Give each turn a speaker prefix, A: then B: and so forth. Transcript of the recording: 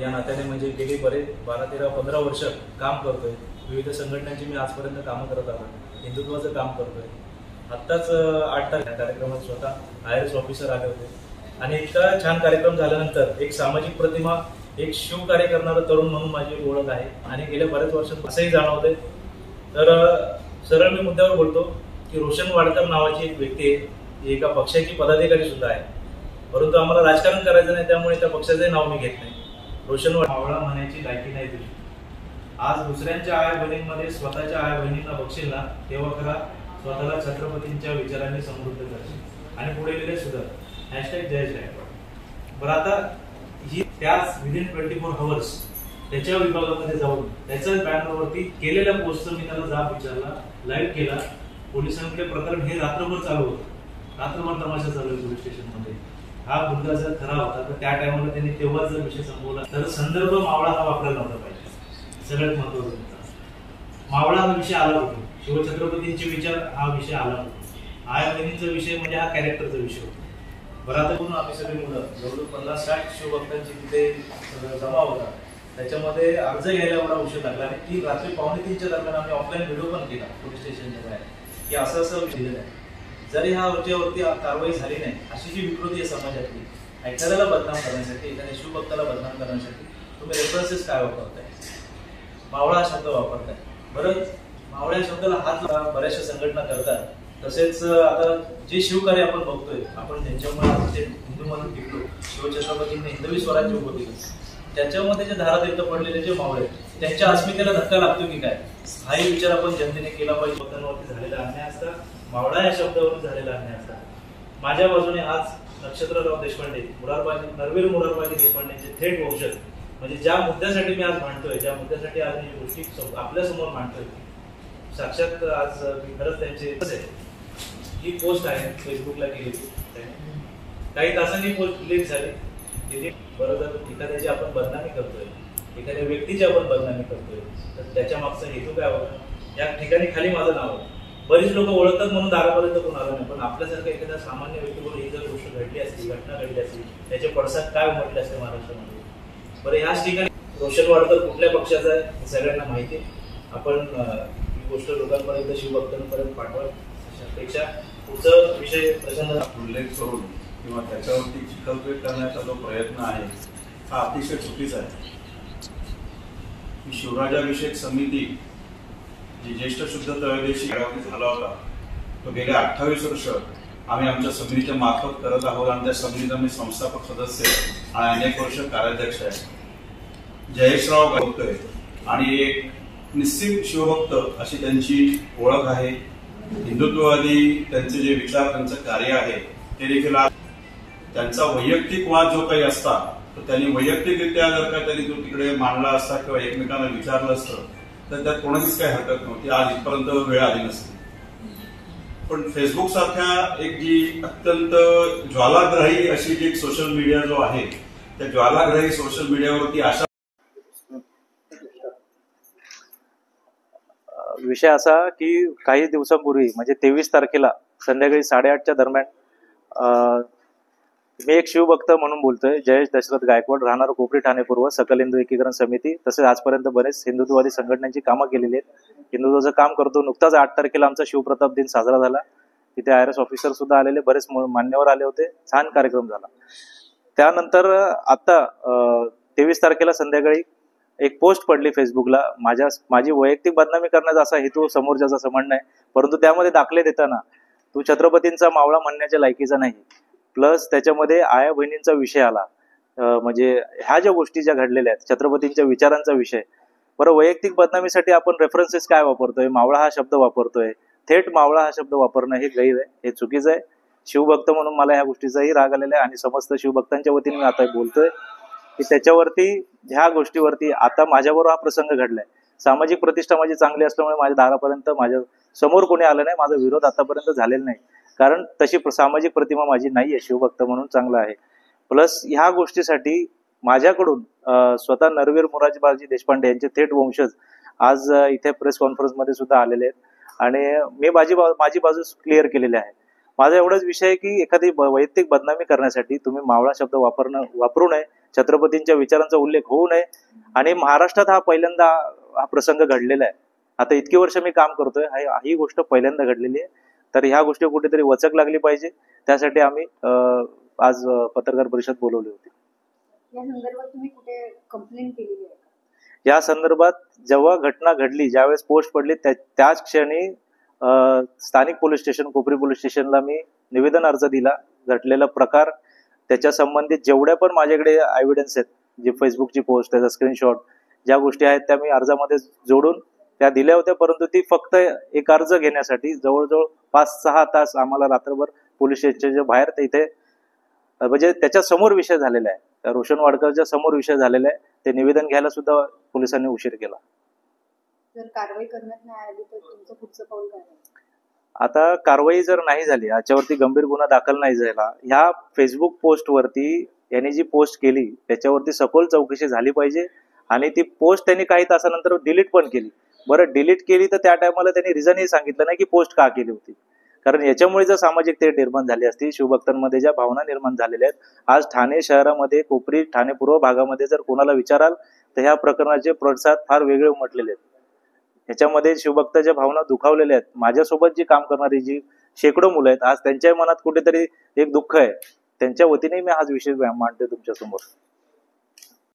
A: या नात्याने म्हणजे गेली बरेच 12-13-15 वर्ष काम करतोय. विविध संघटनांची मी आजपर्यंत कामं करत आलो. हिंदुत्वाचं काम करतोय. आत्ताच 8 तारखेला कार्यक्रमात स्वतः IRS ऑफिसर आले होते आणि इतका छान कार्यक्रम झाल्यानंतर एक सामाजिक प्रतिमा, एक शिवकार्य करणारा तरुण म्हणून माझी ओळख आहे आणि गेल्या बऱ्याच वर्षात असंही जाणवतंय. तर सरळ मी मुद्द्यावर बोलतो की रोशन वाडकर नावाची एक व्यक्ती आहे, एका पक्षाची पदाधिकारी सुद्धा आहे. परंतु आम्हाला राजकारण करायचं नाही, त्यामुळे त्या पक्षाचे नाव मी घेत नाही. रोशन मावळा म्हणायची लायकी नाही तुझी. आज दुसऱ्यांच्या आया बहिणींमध्ये स्वतःच्या आया बहिणींना बघशील ना, तेव्हा खरा स्वतःला छत्रपतींच्या विचारांनी समृद्ध करशील. आणि पुढे लिहिले सुद्धा #जयेश गायकवाड. बरं, आता ही त्याच विदिन 24 hours त्याच्या विभागामध्ये जाऊन त्याच्याच बॅनरवरती केलेल्या पोस्टचं मी त्याला जाब विचारला, लाईव्ह केला. पोलिसांकडे प्रकरण हे रात्रभर चालू होतं. रात्रभर तमाशा चालू आहे पोलीस स्टेशनमध्ये. हा मुद्दा जर खरा होता तर त्या टायमाला त्यांनी तेव्हाच जर विषय संपवला तर संदर्भ मावळा हा वापरायला नव्हता पाहिजे. सगळ्यात महत्त्वाचा मावळा हा विषय आला होता. शिवछत्रपतींचे विचार हा विषय आला होता. आया बहिणींचा विषय म्हणजे हा कॅरेक्टरचा विषय होता. बरं, आता म्हणून आम्ही सगळी मुलं जवळजवळ 50-60 शिवभक्तांची तिथे जमा होता. त्याच्यामध्ये अर्ज घ्यायला एवढा उशीर लागला आणि ती रात्री 2:45च्या दरम्यान आम्ही ऑफलाईन व्हिडिओ पण केला पोलीस स्टेशनच्या बाहेर की असं असं दिलेलं आहे. जरी ह्या वरती कारवाई झाली नाही, अशी जी विकृती आहे समाजातली, एखाद्याला बदनाम करण्यासाठी, एखाद्या शिवभक्ताला बदनाम करण्यासाठी तुम्ही रेफरन्सेस काय वापरताय? मावळा हा शब्द वापरताय. बरं, मावळा या शब्दाला हात बऱ्याचशा संघटना करतात. तसेच आता जे शिवकार्य आपण बघतोय, आपण ज्यांच्यामुळे हिंदू म्हणून टिकलो, शिवछत्रपतींनी हिंदवी स्वराज्य उभं केलं, त्याच्यामध्ये जे धारातीर्थ पडलेले जे मावळे, त्यांच्या अस्मितेला धक्का लागतो की काय, हाही विचार आपण जनतेने केला पाहिजे. भक्तांवरती झालेला अन्याय असता, मावळा या शब्दावरून झालेला अन्याय असता. माझ्या बाजूने आज नक्षत्रराव देशपांडे, नरवीर मुरारबाजी देशपांडेंचे थेट वंशज, म्हणजे ज्या मुद्द्यासाठी मी आज मांडतोय, ज्या मुद्द्यासाठी आज ही गोष्टी आपल्या समोर मांडतोय, साक्षात आज मी खरंच त्यांचे ही पोस्ट आहे फेसबुकला केली. काही तासांनी पोस्ट डिलीट झाली. बरं, जर एखाद्याची आपण बदनामी करतोय, एखाद्या व्यक्तीची आपण बदनामी करतोय, तर त्याच्या मागचा हेतू काय होता? या ठिकाणी खाली माझं नाव आहे. बरीच लोक ओळखतात म्हणून दारापर्यंत कोण आलं नाही, पण आपल्यासारखं एखाद्या सामान्य व्यक्तीवर ही जर गोष्ट घडली असती, घटना घडली असती, त्याचे पडसाद काय उमटले असते महाराष्ट्रामध्ये? बरं, याच ठिकाणी रोशन वाडकर कुठल्या पक्षाचा आहे हे सगळ्यांना माहिती आहे. आपण ही गोष्ट लोकांपर्यंत, शिवभक्तांपर्यंत पाठवा. अशापेक्षा पुढचा विषय प्रचंड
B: उल्लेख करून किंवा त्याच्यावरती चिखलफेक करण्याचा जो प्रयत्न आहे हा अतिशय चुकीचा आहे. शिवराजाभिषेक समिती जी ज्येष्ठ शुद्ध त्रयोदशी झाला होता, तो गेल्या 28 वर्ष आम्ही आमच्या समितीच्या मार्फत करत आहोत आणि त्या समितीचा मी संस्थापक सदस्य आणि अनेक वर्ष कार्याध्यक्ष आहे. जयेशराव बोलतोय आणि एक निश्चित शिवभक्त अशी त्यांची ओळख आहे. हिंदुत्ववादी त्यांचे जे विचार, त्यांचं कार्य आहे ते देखील त्यांचा वैयक्तिक वाद जो काही असता तर त्यांनी वैयक्तिकरित्या जर का त्यांनी तो तिकडे मांडला असता किंवा एकमेकांना विचारलं असतं तर त्यात कोणाचीच काही हरकत नव्हती. आज इथपर्यंत वेळ आली नसती. पण फेसबुक सारख्या एक जी अत्यंत ज्वालाग्राही अशी जी एक सोशल मीडिया जो आहे, त्या ज्वालाग्राही सोशल मीडियावरती अशा
C: विषय असा की काही दिवसांपूर्वी म्हणजे 23 तारखेला संध्याकाळी 8:30च्या दरम्यान मी एक शिवभक्त म्हणून बोलतोय, जयेश दशरथ गायकवाड, राहणार कोपरी, ठाणे पूर्व, सकल हिंदू एकीकरण समिती. तसेच आजपर्यंत बरेच हिंदुत्ववादी संघटनांची कामं केलेली आहेत. हिंदुत्वाचं काम करतो. नुकताच 8 तारखेला आमचा शिवप्रताप दिन साजरा झाला. तिथे IRS ऑफिसर सुद्धा आलेले, बरेच मान्यवर आले होते. छान कार्यक्रम झाला. त्यानंतर आता 23 तारखेला संध्याकाळी एक पोस्ट पडली फेसबुकला. माझी वैयक्तिक बदनामी करण्याचा असा हेतू समोरच्याचा असं म्हणणं आहे, परंतु त्यामध्ये दाखले देताना तू छत्रपतींचा मावळा म्हणण्याच्या लायकीचा नाही, प्लस त्याच्यामध्ये आया बहिणींचा विषय आला. म्हणजे ह्या ज्या गोष्टी ज्या घडलेल्या आहेत, छत्रपतींच्या विचारांचा विषय. बरं, वैयक्तिक बदनामीसाठी आपण रेफरन्सेस काय वापरतोय? मावळा हा शब्द वापरतोय. थेट मावळा हा शब्द वापरणं हे गैर आहे, हे चुकीचं आहे. शिवभक्त म्हणून मला ह्या गोष्टीचाही राग आलेला आहे आणि समस्त शिवभक्तांच्या वतीने मी आता बोलतोय की त्याच्यावरती, ह्या गोष्टीवरती आता माझ्याबरोबर हा प्रसंग घडलाय. सामाजिक प्रतिष्ठा माझी चांगली असल्यामुळे माझ्या दारापर्यंत, माझ्या समोर कोणी आलं नाही, माझा विरोध आतापर्यंत झालेला नाही, कारण तशी सामाजिक प्रतिमा माझी नाहीये. शिवभक्त म्हणून चांगला आहे. प्लस ह्या गोष्टीसाठी माझ्याकडून स्वतः नरवीर मुरारबाजी देशपांडे यांचे थेट वंशज आज इथे प्रेस कॉन्फरन्समध्ये सुद्धा आलेले आहेत आणि मी माझी बाजू क्लिअर केलेली आहे. माझा एवढाच विषय आहे की एखादी वैयक्तिक बदनामी करण्यासाठी तुम्ही मावळा शब्द वापरू नये. छत्रपतींच्या विचारांचा उल्लेख होऊ नये. आणि महाराष्ट्रात हा पहिल्यांदा हा प्रसंग घडलेला आहे. आता इतकी वर्ष मी काम करतोय, ही गोष्ट पहिल्यांदा घडलेली आहे. तर ह्या गोष्टी कुठेतरी वचक लागली पाहिजे, त्यासाठी आम्ही आज पत्रकार परिषद बोलवली होती.
D: या संदर्भात तुम्ही कुठे कंप्लेंट केलेली आहे?
C: या संदर्भात जेव्हा घटना घडली, ज्यावेळेस पोस्ट पडली, त्याच क्षणी स्थानिक पोलीस स्टेशन, कोपरी पोलीस स्टेशनला मी निवेदन अर्ज दिला. घडलेला प्रकार, त्याच्या संबंधित जेवढ्या पण माझ्याकडे एव्हिडन्स आहेत, जी फेसबुकची पोस्ट, त्याचा स्क्रीनशॉट, ज्या गोष्टी आहेत त्या मी अर्जामध्ये जोडून त्या दिल्या होत्या. परंतु ती फक्त एक अर्ज घेण्यासाठी जवळजवळ 5-6 तास आम्हाला रात्रभर पोलीस स्टेशनच्या बाहेर तिथे म्हणजे त्याच्या समोर विषय झालेला आहे, त्या रोशन वाडकरच्या समोर विषय झालेला आहे. ते निवेदन घ्यायला सुद्धा पोलिसांनी उशीर केला.
D: जर कारवाई करण्यात नाही आली तर तुमचं पुढचं पाऊल काय आहे?
C: आता कारवाई जर नाही झाली, याच्यावरती गंभीर गुन्हा दाखल नाही झाला, ह्या फेसबुक पोस्टवरती यांनी जी पोस्ट केली त्याच्यावरती सखोल चौकशी झाली पाहिजे. आणि ती पोस्ट त्यांनी काही तासानंतर डिलीट पण केली. बरं, डिलीट केली तर त्या टायमाला त्यांनी रिझनही सांगितलं नाही की पोस्ट का केली होती. कारण याच्यामुळे जर सामाजिक तेढ निर्माण झाली असती, शिवभक्तांमध्ये ज्या भावना निर्माण झालेल्या आहेत, आज ठाणे शहरामध्ये, कोपरी, ठाणे पूर्व भागामध्ये जर कोणाला विचाराल तर ह्या प्रकरणाचे प्रतिसाद फार वेगळे उमटलेले आहेत. ह्याच्यामध्ये शिवभक्ताच्या भावना दुखावलेल्या आहेत. माझ्यासोबत जी काम करणारी जी शेकडो मुलं आहेत, आज त्यांच्या मनात कुठेतरी एक दुःख आहे. त्यांच्या वतीने मी आज विषय मांडते तुमच्या समोर.